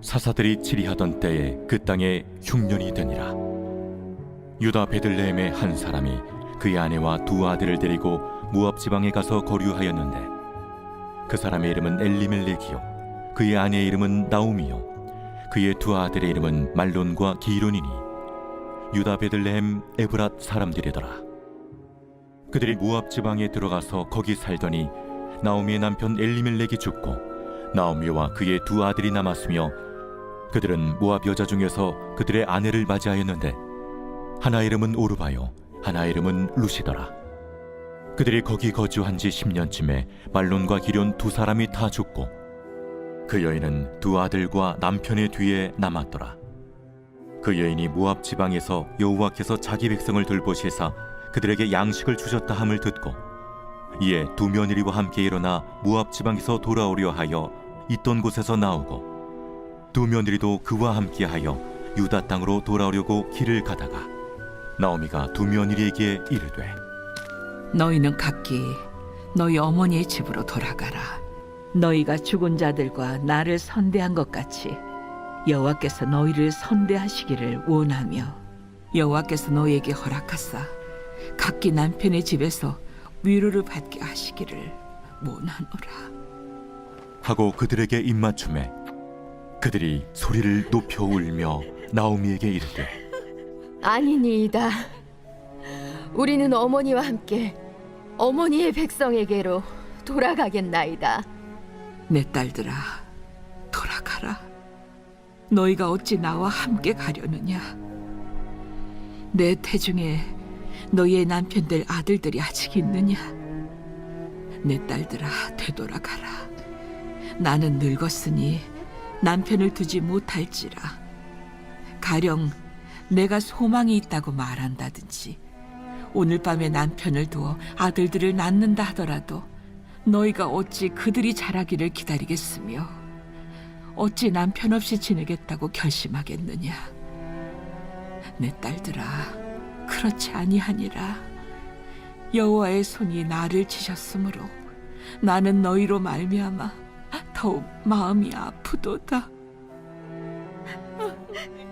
사사들이 치리하던 때에 그 땅에 흉년이 드니라. 유다 베들레헴의 한 사람이 그의 아내와 두 아들을 데리고 모압 지방에 가서 거류하였는데, 그 사람의 이름은 엘리멜렉이요 그의 아내의 이름은 나오미요 그의 두 아들의 이름은 말론과 기론이니 유다 베들레헴 에브랏 사람들이더라. 그들이 모압 지방에 들어가서 거기 살더니 나오미의 남편 엘리멜렉이 죽고 나오미와 그의 두 아들이 남았으며, 그들은 모압 여자 중에서 그들의 아내를 맞이하였는데 하나 이름은 오르바요 하나 이름은 루시더라. 그들이 거기 거주한 지 10년쯤에 말론과 기론 두 사람이 다 죽고 그 여인은 두 아들과 남편의 뒤에 남았더라. 그 여인이 모압 지방에서 여호와께서 자기 백성을 돌보시사 그들에게 양식을 주셨다 함을 듣고 이에 두 며느리와 함께 일어나 모압 지방에서 돌아오려 하여 있던 곳에서 나오고, 두 며느리도 그와 함께하여 유다 땅으로 돌아오려고 길을 가다가 나오미가 두 며느리에게 이르되, 너희는 각기 너희 어머니의 집으로 돌아가라. 너희가 죽은 자들과 나를 선대한 것 같이 여호와께서 너희를 선대하시기를 원하며, 여호와께서 너희에게 허락하사 각기 남편의 집에서 위로를 받게 하시기를 원하노라 하고 그들에게 입맞춤에 그들이 소리를 높여 울며 나오미에게 이르되, 아니니이다. 우리는 어머니와 함께 어머니의 백성에게로 돌아가겠나이다. 내 딸들아, 돌아가라. 너희가 어찌 나와 함께 가려느냐? 내 태중에 너희의 남편들 아들들이 아직 있느냐? 내 딸들아, 되돌아가라. 나는 늙었으니 남편을 두지 못할지라. 가령 내가 소망이 있다고 말한다든지 오늘 밤에 남편을 두어 아들들을 낳는다 하더라도 너희가 어찌 그들이 자라기를 기다리겠으며 어찌 남편 없이 지내겠다고 결심하겠느냐? 내 딸들아, 그렇지 아니하니라. 여호와의 손이 나를 치셨으므로 나는 너희로 말미암아 더욱 마음이 아프도다.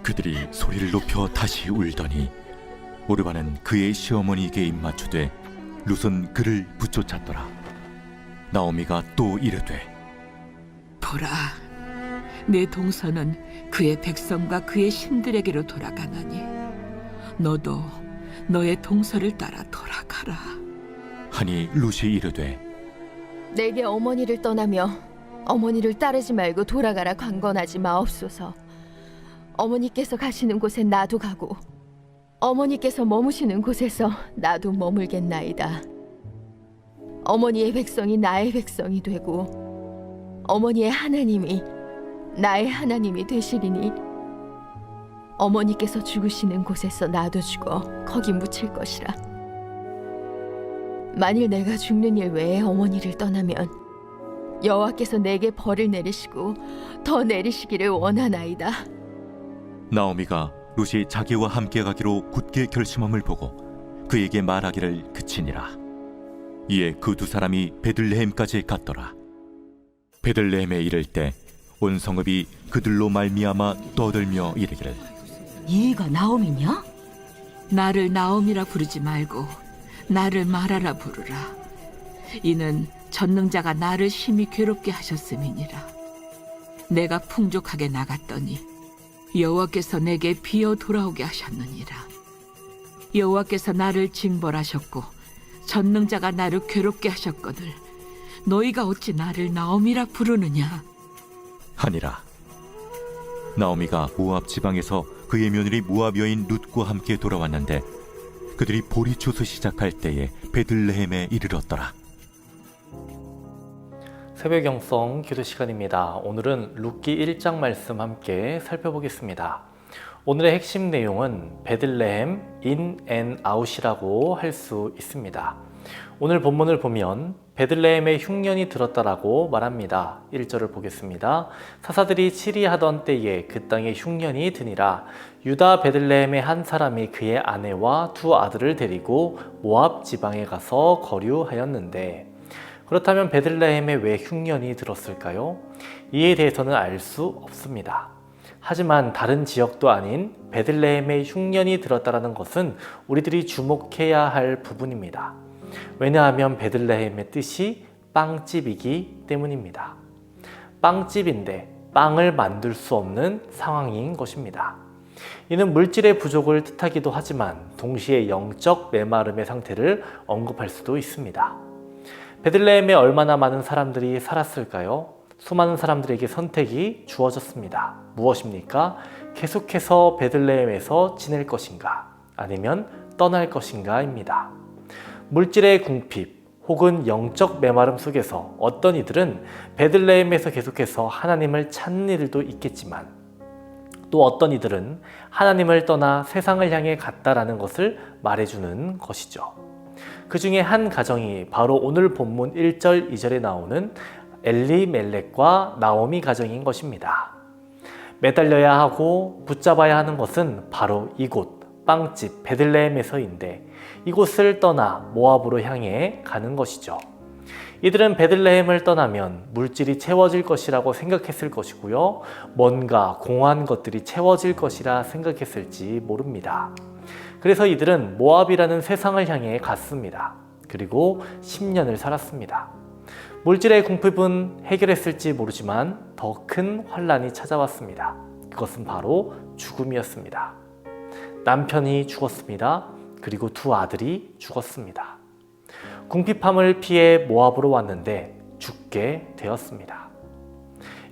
그들이 소리를 높여 다시 울더니 오르바는 그의 시어머니에게 입맞추되 룻은 그를 붙쫓았더라. 나오미가 또 이르되, 보라, 내 동서는 그의 백성과 그의 신들에게로 돌아가나니 너도 너의 동서를 따라 돌아가라. 하니 룻이 이르되, 내게 어머니를 떠나며 어머니를 따르지 말고 돌아가라 강건하지 마옵소서. 어머니께서 가시는 곳에 나도 가고 어머니께서 머무시는 곳에서 나도 머물겠나이다. 어머니의 백성이 나의 백성이 되고 어머니의 하나님이 나의 하나님이 되시리니 어머니께서 죽으시는 곳에서 나도 죽어 거기 묻힐 것이라. 만일 내가 죽는 일 외에 어머니를 떠나면 여호와께서 내게 벌을 내리시고 더 내리시기를 원하나이다. 나오미가 룻이 자기와 함께 가기로 굳게 결심함을 보고 그에게 말하기를 그치니라. 이에 그 두 사람이 베들레헴까지 갔더라. 베들레헴에 이를 때 온 성읍이 그들로 말미암아 떠들며 이르기를, 얘가 나오미냐? 나를 나옴이라 부르지 말고 나를 마라라 부르라. 이는 전능자가 나를 심히 괴롭게 하셨음이니라. 내가 풍족하게 나갔더니 여호와께서 내게 비어 돌아오게 하셨느니라. 여호와께서 나를 징벌하셨고 전능자가 나를 괴롭게 하셨거늘 너희가 어찌 나를 나옴이라 부르느냐? 하니라. 나오미가 모압 지방에서 그의 며느리 모압 여인 룻과 함께 돌아왔는데 그들이 보리추수 시작할 때에 베들레헴에 이르렀더라. 새벽 영성 기도 시간입니다. 오늘은 룻기 1장 말씀 함께 살펴보겠습니다. 오늘의 핵심 내용은 베들레헴 인 앤 아웃이라고 할 수 있습니다. 오늘 본문을 보면 베들레헴에 흉년이 들었다라고 말합니다. 1절을 보겠습니다. 사사들이 치리하던 때에 그 땅에 흉년이 드니라. 유다 베들레헴의 한 사람이 그의 아내와 두 아들을 데리고 모압 지방에 가서 거류하였는데, 그렇다면 베들레헴에 왜 흉년이 들었을까요? 이에 대해서는 알 수 없습니다. 하지만 다른 지역도 아닌 베들레헴에 흉년이 들었다는 것은 우리들이 주목해야 할 부분입니다. 왜냐하면 베들레헴의 뜻이 빵집이기 때문입니다. 빵집인데 빵을 만들 수 없는 상황인 것입니다. 이는 물질의 부족을 뜻하기도 하지만 동시에 영적 메마름의 상태를 언급할 수도 있습니다. 베들레헴에 얼마나 많은 사람들이 살았을까요? 수많은 사람들에게 선택이 주어졌습니다. 무엇입니까? 계속해서 베들레헴에서 지낼 것인가? 아니면 떠날 것인가?입니다. 물질의 궁핍 혹은 영적 메마름 속에서 어떤 이들은 베들레헴에서 계속해서 하나님을 찾는 이들도 있겠지만 또 어떤 이들은 하나님을 떠나 세상을 향해 갔다라는 것을 말해주는 것이죠. 그 중에 한 가정이 바로 오늘 본문 1절, 2절에 나오는 엘리멜렉과 나오미 가정인 것입니다. 매달려야 하고 붙잡아야 하는 것은 바로 이곳 빵집 베들레헴에서인데 이곳을 떠나 모압으로 향해 가는 것이죠. 이들은 베들레헴을 떠나면 물질이 채워질 것이라고 생각했을 것이고요. 뭔가 공허한 것들이 채워질 것이라 생각했을지 모릅니다. 그래서 이들은 모압이라는 세상을 향해 갔습니다. 그리고 10년을 살았습니다. 물질의 궁핍은 해결했을지 모르지만 더 큰 환란이 찾아왔습니다. 그것은 바로 죽음이었습니다. 남편이 죽었습니다. 그리고 두 아들이 죽었습니다. 궁핍함을 피해 모압으로 왔는데 죽게 되었습니다.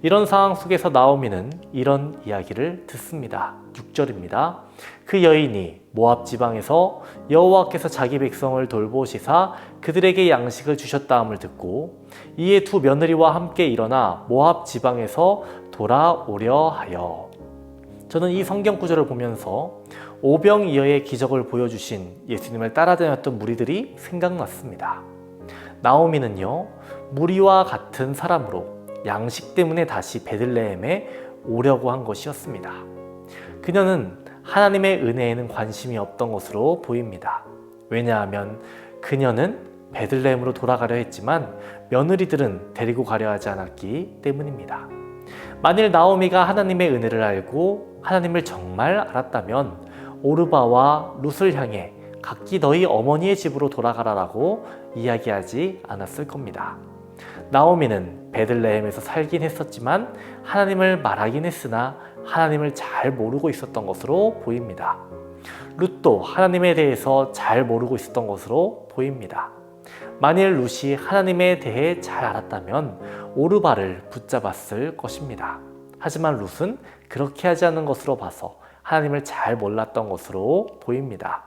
이런 상황 속에서 나오미는 이런 이야기를 듣습니다. 6절입니다. 그 여인이 모압 지방에서 여호와께서 자기 백성을 돌보시사 그들에게 양식을 주셨다함을 듣고 이에 두 며느리와 함께 일어나 모압 지방에서 돌아오려 하여. 저는 이 성경 구절을 보면서 오병이어의 기적을 보여주신 예수님을 따라다녔던 무리들이 생각났습니다. 나오미는요, 무리와 같은 사람으로 양식 때문에 다시 베들레헴에 오려고 한 것이었습니다. 그녀는 하나님의 은혜에는 관심이 없던 것으로 보입니다. 왜냐하면 그녀는 베들레헴으로 돌아가려 했지만 며느리들은 데리고 가려 하지 않았기 때문입니다. 만일 나오미가 하나님의 은혜를 알고 하나님을 정말 알았다면 오르바와 룻을 향해 각기 너희 어머니의 집으로 돌아가라라고 이야기하지 않았을 겁니다. 나오미는 베들레헴에서 살긴 했었지만 하나님을 말하긴 했으나 하나님을 잘 모르고 있었던 것으로 보입니다. 룻도 하나님에 대해서 잘 모르고 있었던 것으로 보입니다. 만일 룻이 하나님에 대해 잘 알았다면 오르바를 붙잡았을 것입니다. 하지만 룻은 그렇게 하지 않은 것으로 봐서 하나님을 잘 몰랐던 것으로 보입니다.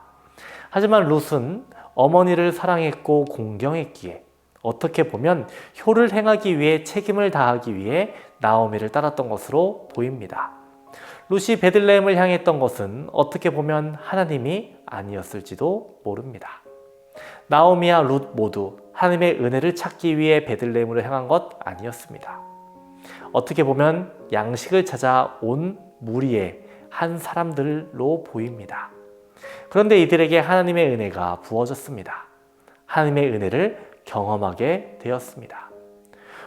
하지만 룻은 어머니를 사랑했고 공경했기에 어떻게 보면 효를 행하기 위해 책임을 다하기 위해 나오미를 따랐던 것으로 보입니다. 룻이 베들레헴을 향했던 것은 어떻게 보면 하나님이 아니었을지도 모릅니다. 나오미와 룻 모두 하나님의 은혜를 찾기 위해 베들레헴으로 향한 것 아니었습니다. 어떻게 보면 양식을 찾아 온 무리의 한 사람들로 보입니다. 그런데 이들에게 하나님의 은혜가 부어졌습니다. 하나님의 은혜를 경험하게 되었습니다.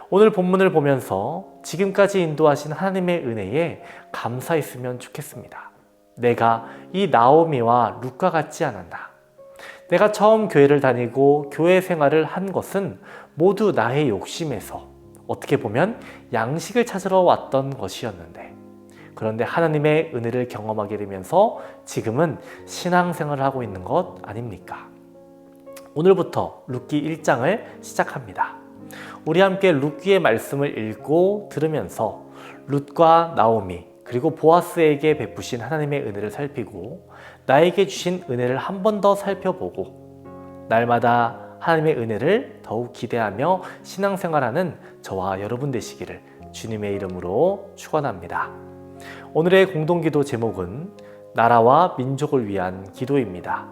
오늘 본문을 보면서 지금까지 인도하신 하나님의 은혜에 감사했으면 좋겠습니다. 내가 이 나오미와 룻과 같지 않았나. 내가 처음 교회를 다니고 교회 생활을 한 것은 모두 나의 욕심에서 어떻게 보면 양식을 찾으러 왔던 것이었는데 그런데 하나님의 은혜를 경험하게 되면서 지금은 신앙생활을 하고 있는 것 아닙니까? 오늘부터 룻기 1장을 시작합니다. 우리 함께 룻기의 말씀을 읽고 들으면서 룻과 나오미 그리고 보아스에게 베푸신 하나님의 은혜를 살피고 나에게 주신 은혜를 한 번 더 살펴보고 날마다 하나님의 은혜를 더욱 기대하며 신앙생활하는 저와 여러분 되시기를 주님의 이름으로 축원합니다. 오늘의 공동기도 제목은 나라와 민족을 위한 기도입니다.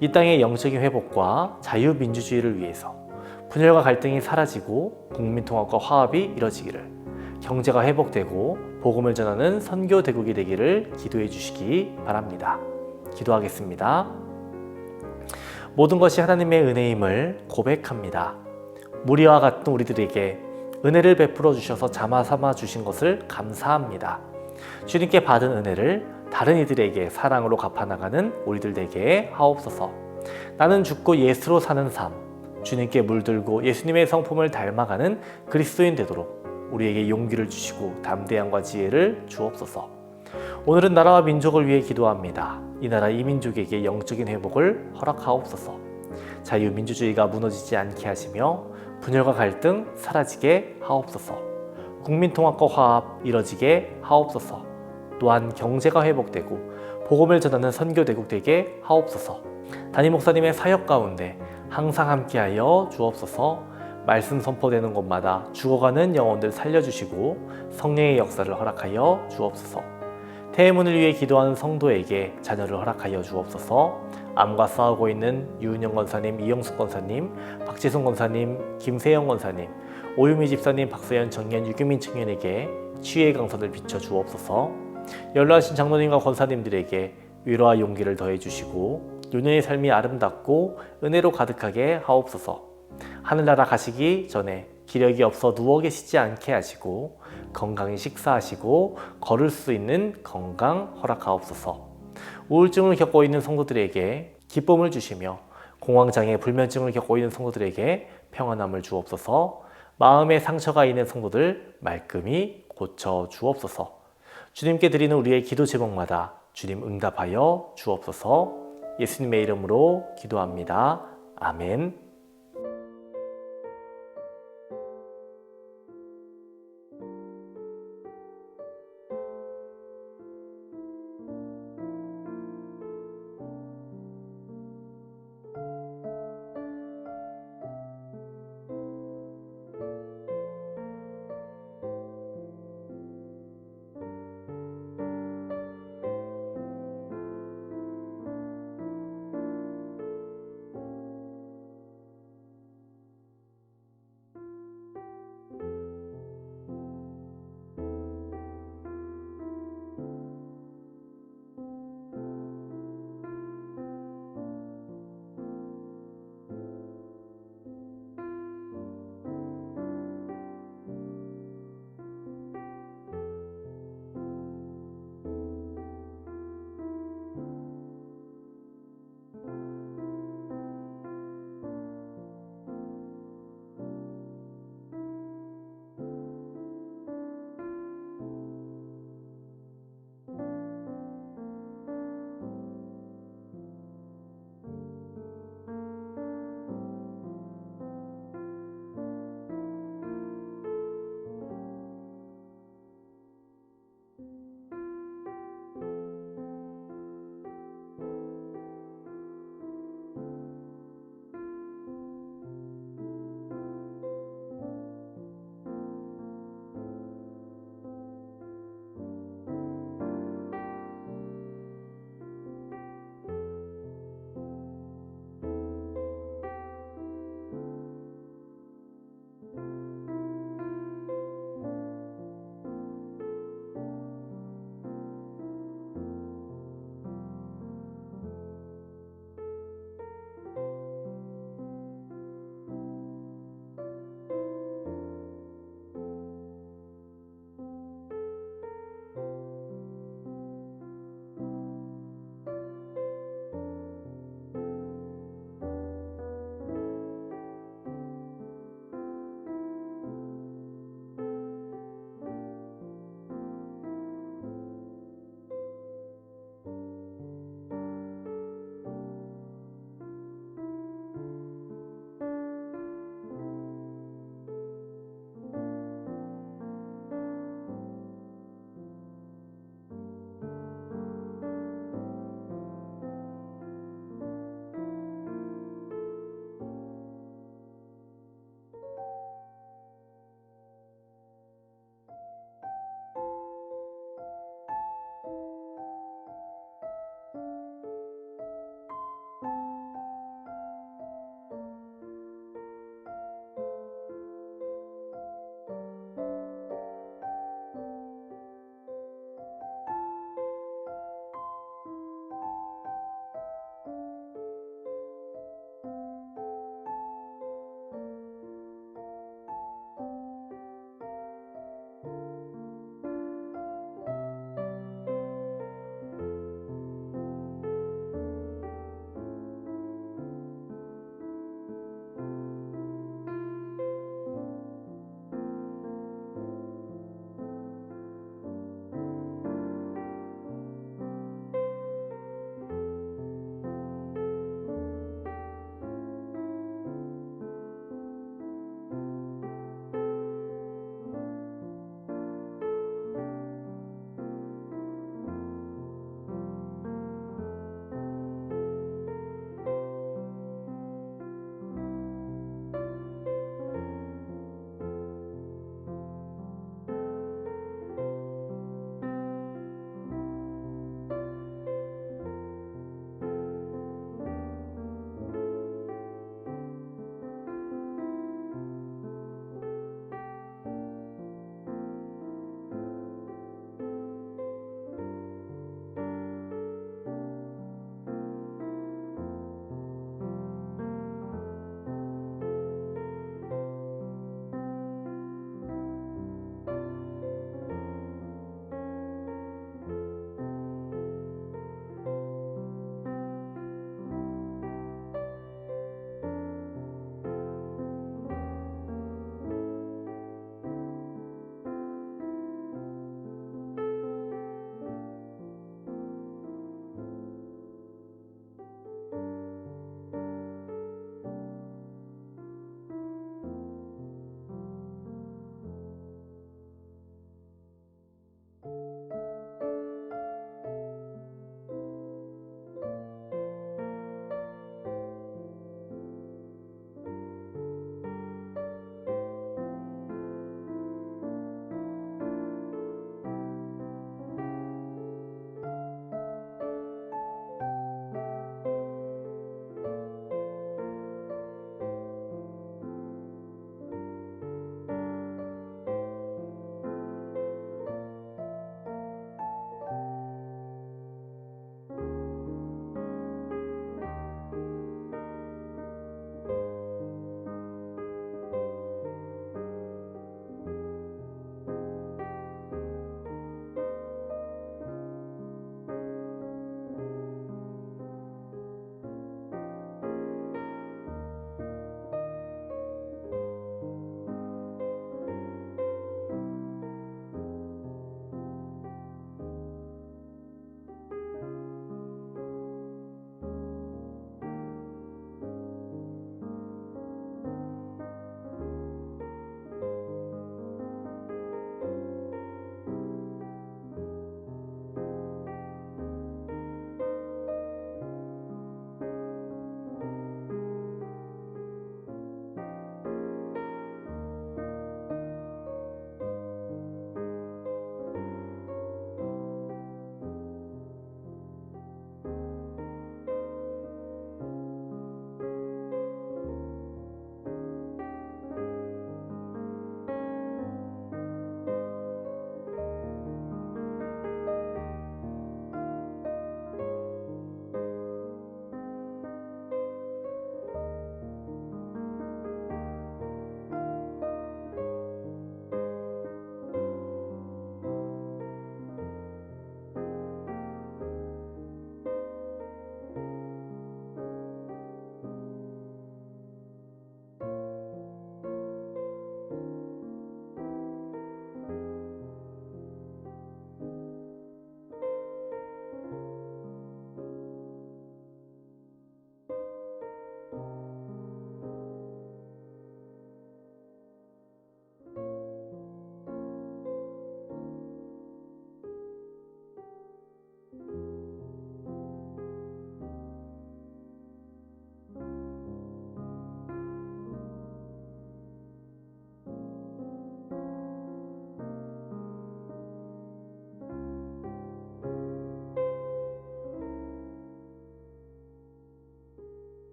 이 땅의 영적인 회복과 자유민주주의를 위해서 분열과 갈등이 사라지고 국민통합과 화합이 이뤄지기를, 경제가 회복되고 복음을 전하는 선교 대국이 되기를 기도해 주시기 바랍니다. 기도하겠습니다. 모든 것이 하나님의 은혜임을 고백합니다. 무리와 같은 우리들에게 은혜를 베풀어 주셔서 잠아 삼아 주신 것을 감사합니다. 주님께 받은 은혜를 다른 이들에게 사랑으로 갚아나가는 우리들 되게 하옵소서. 나는 죽고 예수로 사는 삶, 주님께 물들고 예수님의 성품을 닮아가는 그리스도인 되도록 우리에게 용기를 주시고 담대함과 지혜를 주옵소서. 오늘은 나라와 민족을 위해 기도합니다. 이 나라 이 민족에게 영적인 회복을 허락하옵소서. 자유민주주의가 무너지지 않게 하시며 분열과 갈등 사라지게 하옵소서. 국민통합과 화합 이뤄지게 하옵소서. 또한 경제가 회복되고 복음을 전하는 선교대국 되게 하옵소서. 담임 목사님의 사역 가운데 항상 함께하여 주옵소서. 말씀 선포되는 곳마다 죽어가는 영혼들 살려주시고 성령의 역사를 허락하여 주옵소서. 태문을 위해 기도하는 성도에게 자녀를 허락하여 주옵소서. 암과 싸우고 있는 유은영 권사님, 이영숙 권사님, 박지순 권사님, 김세영 권사님, 오유미 집사님, 박서연 청년, 유규민 청년에게 치유의 강선을 비춰 주옵소서. 연로하신 장로님과 권사님들에게 위로와 용기를 더해 주시고 요년의 삶이 아름답고 은혜로 가득하게 하옵소서. 하늘나라 가시기 전에 기력이 없어 누워 계시지 않게 하시고 건강히 식사하시고 걸을 수 있는 건강 허락하옵소서. 우울증을 겪고 있는 성도들에게 기쁨을 주시며 공황장애, 불면증을 겪고 있는 성도들에게 평안함을 주옵소서. 마음에 상처가 있는 성도들 말끔히 고쳐 주옵소서. 주님께 드리는 우리의 기도 제목마다 주님 응답하여 주옵소서. 예수님의 이름으로 기도합니다. 아멘.